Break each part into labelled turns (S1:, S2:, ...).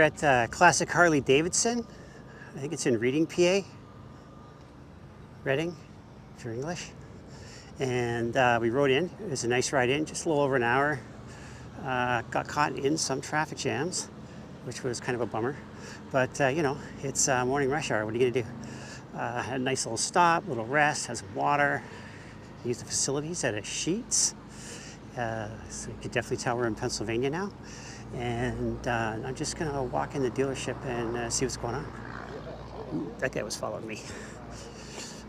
S1: at Classic Harley Davidson. I think it's in Reading, PA. Reading, if you're English. And we rode in. It was a nice ride in, just a little over an hour. Got caught in some traffic jams, which was kind of a bummer. But you know, it's morning rush hour. What are you gonna do? Had a nice little stop, little rest, had some water. Used the facilities at a Sheetz. So you can definitely tell we're in Pennsylvania now. And I'm just gonna walk in the dealership and see what's going on. Ooh, that guy was following me.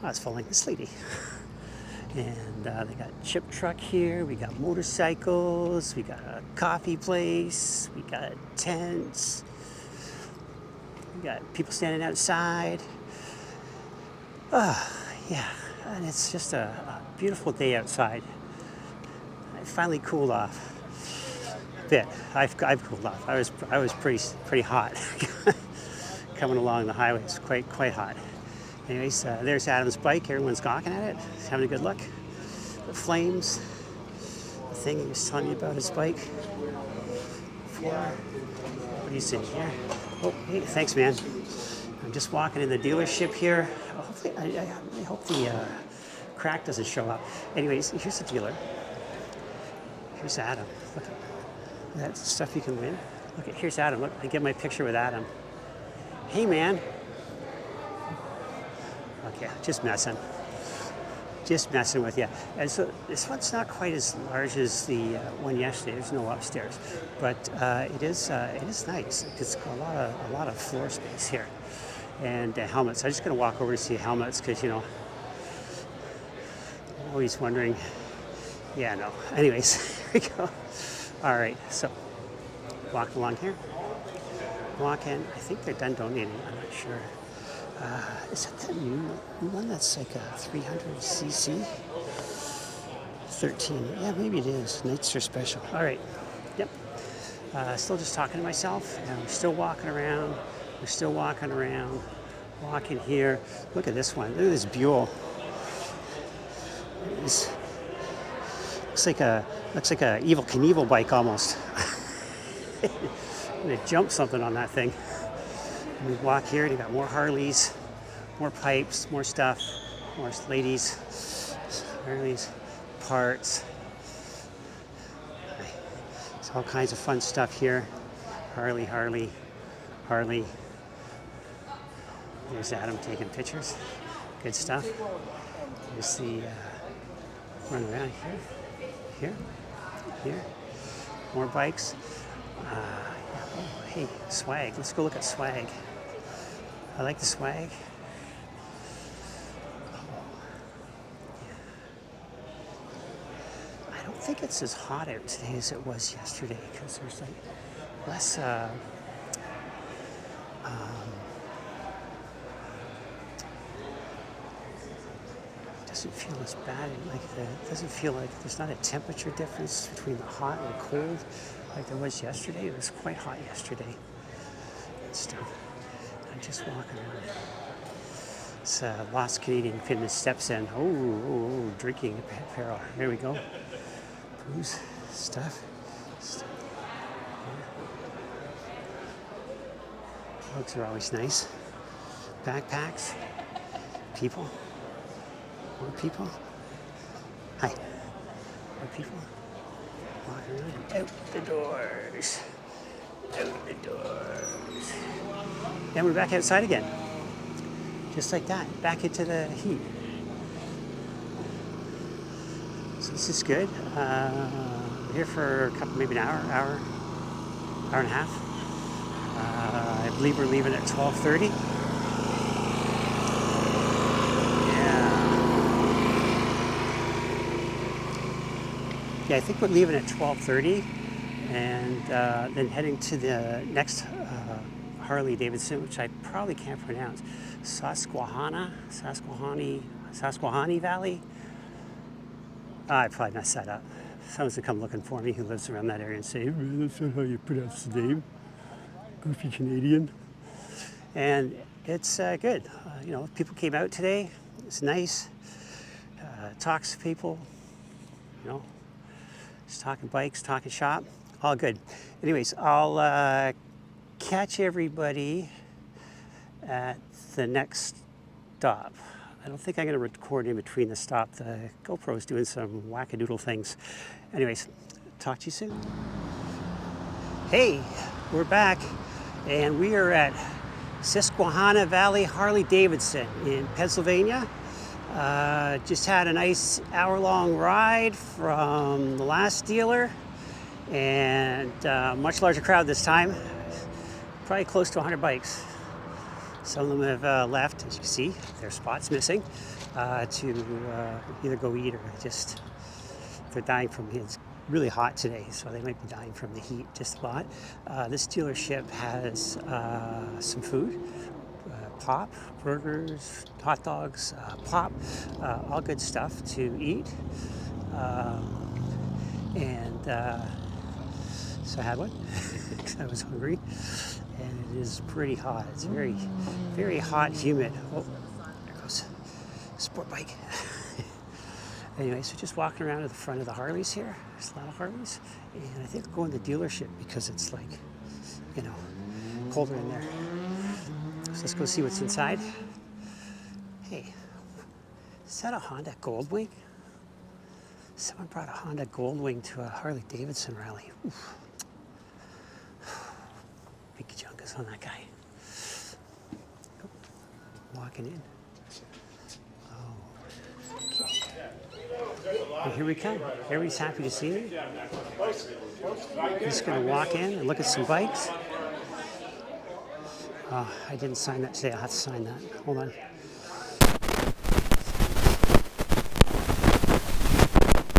S1: I was following this lady. And they got chip truck here, we got motorcycles, we got a coffee place, we got tents, we got people standing outside. Yeah, and it's just a beautiful day outside. I finally cooled off a bit. I've cooled off. I was pretty hot. Coming along the highway, it's quite hot. Anyways, there's Adam's bike. Everyone's gawking at it. He's having a good look. The flames. The thing he was telling me about his bike. What are you saying here? Oh, hey, thanks, man. I'm just walking in the dealership here. Hopefully, I hope the crack doesn't show up. Anyways, here's the dealer. Here's Adam. Look at that stuff you can win. Look, here's Adam. Look, I get my picture with Adam. Hey, man. Okay, just messing with you. And so this one's not quite as large as the one yesterday. There's no upstairs, but it is nice. It's got a lot of floor space here, and helmets. I'm just gonna walk over to see helmets because you know, I'm always wondering. Yeah, no. Anyways, here we go. All right, so walk along here. Walk in. I think they're done donating. I'm not sure. Is that the new one that's like a 300cc? 13. Yeah, maybe it is. Nights are special. All right. Yep. Still just talking to myself. And we're still walking around. Walking here. Look at this one. Look at this Buell. Looks like a Evel Knievel bike almost. I'm gonna jump something on that thing. We walk here and you got more Harleys, more pipes, more stuff, more ladies, Harleys, parts. There's all kinds of fun stuff here. Harley. There's Adam taking pictures. Good stuff. There's the run around here. More bikes. Oh, hey, swag. Let's go look at swag. I like the swag. I don't think it's as hot out today as it was yesterday because there's like less doesn't feel as bad. It doesn't feel like there's not a temperature difference between the hot and the cold like there was yesterday. It was quite hot yesterday and stuff. I'm just walking around. It's Lost Canadian Fitness steps in. Oh, drinking apparel. There we go. Booze, stuff. Books are always nice. Backpacks. People. More people. Hi. More people. Walking around. Out the doors. And we're back outside again. Just like that. Back into the heat. So this is good. We're here for a couple, maybe an hour and a half. I believe we're leaving at 12:30. Yeah, I think we're leaving at 12:30 and then heading to the next Harley Davidson, which I probably can't pronounce. Susquehana Valley. I probably messed that up. Someone's gonna come looking for me who lives around that area and say, that's not how you pronounce the name. Goofy Canadian. And it's good. You know, people came out today. It's nice. Talks to people, you know. Just talking bikes, talking shop, all good. Anyways, I'll catch everybody at the next stop. I don't think I'm going to record in between the stop. The GoPro's doing some wackadoodle things. Anyways, talk to you soon. Hey, we're back, and we are at Susquehana Valley Harley Davidson in Pennsylvania. Just had a nice hour-long ride from the last dealer, and much larger crowd this time. Probably close to 100 bikes. Some of them have left, as you can see, their spots missing, to either go eat or just, they're dying from, it's really hot today, so they might be dying from the heat just a lot. This dealership has some food, pop, burgers, hot dogs, pop, all good stuff to eat. So I had one because I was hungry, and it is pretty hot. It's very, very hot, humid. Oh, there goes a sport bike. Anyway, so just walking around to the front of the Harleys here. There's a lot of Harleys, and I think I'll go in the dealership because it's like, you know, colder in there. So let's go see what's inside. Hey, is that a Honda Goldwing? Someone brought a Honda Goldwing to a Harley Davidson rally. Oof. Big junkus on that guy. Oh, walking in. Oh, okay. Well, here we come. Everybody's happy to see me. I'm just going to walk in and look at some bikes. Oh, I didn't sign that today. I'll have to sign that. Hold on.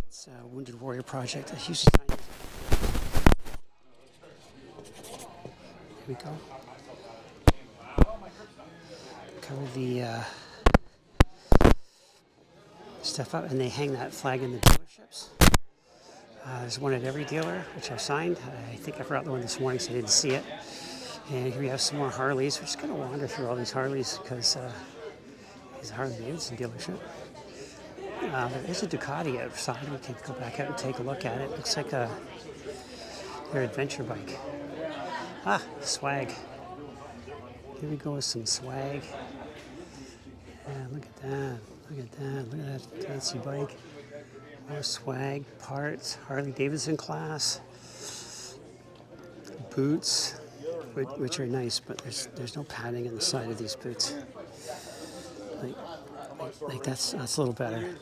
S1: It's a Wounded Warrior project. I used to sign it. Here we go. Cover the stuff up, and they hang that flag in the dealerships. There's one at every dealer, which I've signed. I think I forgot the one this morning, so I didn't see it. And here we have some more Harleys. We're just going to wander through all these Harleys because it's a Harley Davidson dealership. There is a Ducati outside. We can go back out and take a look at it. Looks like their adventure bike. Ah, swag. Here we go with some swag. And look at that. Look at that. Look at that fancy bike. More swag, parts, Harley Davidson class. Boots, which are nice, but there's no padding in the side of these boots. Like that's a little better.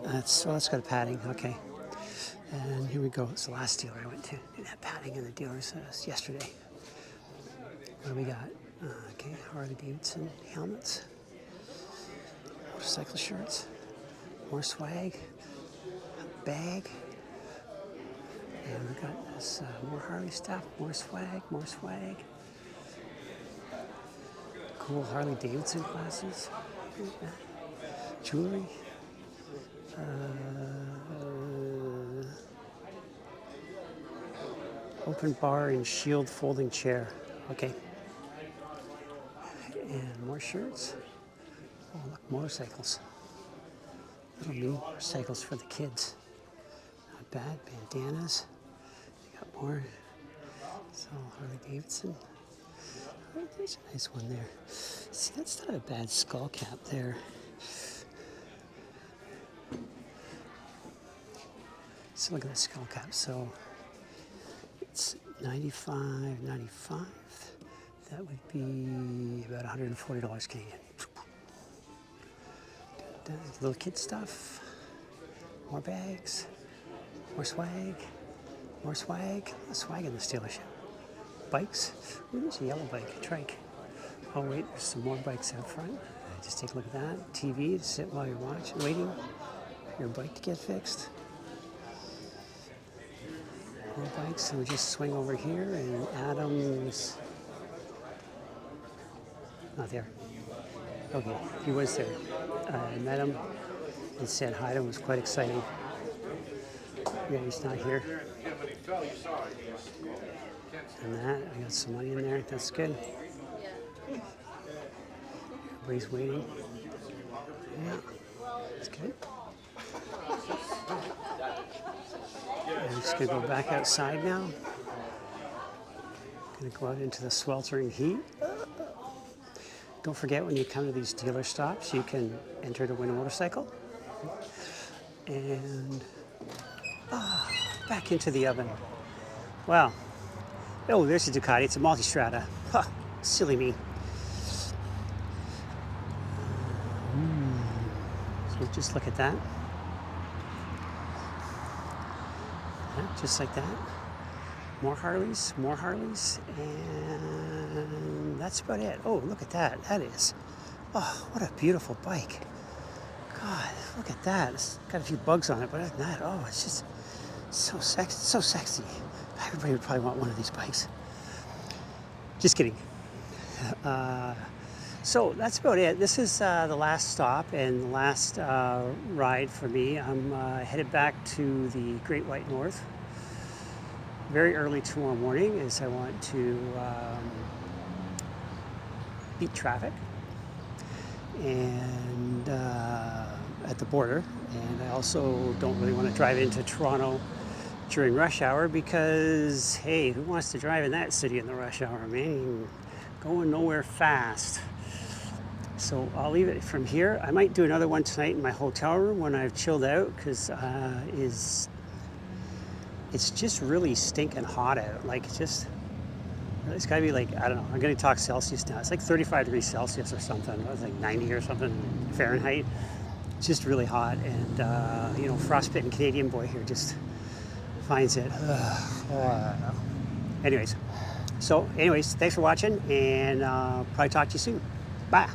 S1: That's got a padding, okay. And here we go. It's the last dealer I went to. They had padding in the dealers yesterday. What do we got? Okay, Harley Davidson helmets, motorcycle shirts, more swag, bag, and we got this more Harley stuff, more swag, more swag. Cool Harley Davidson glasses, jewelry. Open bar and shield folding chair. Okay. And more shirts. Oh, look, motorcycles. Little mini motorcycles for the kids. Not bad. Bandanas. You got more. So Harley Davidson. Oh, there's a nice one there. See, that's not a bad skull cap there. So look at that skull cap. So it's $95.95. That would be about $140 Canadian. Little kid stuff, more bags, more swag, more swag. Swag in this dealership. Bikes. Ooh, there's a yellow bike, a trike. Oh wait, there's some more bikes out front. Just take a look at that. TV to sit while you're waiting for your bike to get fixed. More bikes, so we just swing over here, and Adam's not there. Okay, he was there. I met him and said hi to him. It was quite exciting. Yeah, he's not here. And that, I got some money in there. That's good. Everybody's waiting. Yeah, that's good. I'm just gonna go back outside now. Gonna go out into the sweltering heat. Don't forget, when you come to these dealer stops, you can enter to win a motorcycle. And back into the oven. Wow. Oh, there's a Ducati. It's a multistrada. Huh, silly me. So just look at that. Yeah, just like that. More Harleys, and that's about it. Oh, look at that. That is, oh, what a beautiful bike. God, look at that. It's got a few bugs on it, but other than that, oh, it's just so sexy, so sexy. Everybody would probably want one of these bikes. Just kidding. So that's about it. This is the last stop and the last ride for me. I'm headed back to the Great White North very early tomorrow morning, as I want to beat traffic and at the border. And I also don't really want to drive into Toronto during rush hour because, hey, who wants to drive in that city in the rush hour, man? Going nowhere fast. So I'll leave it from here. I might do another one tonight in my hotel room when I've chilled out, because it's just really stinking hot out. Like, it's gotta be like, I don't know, I'm gonna talk Celsius now. It's like 35 degrees Celsius or something. It was like 90 or something Fahrenheit. It's just really hot. And, you know, frostbitten Canadian boy here just finds it. Anyways, thanks for watching, and probably talk to you soon. Bye.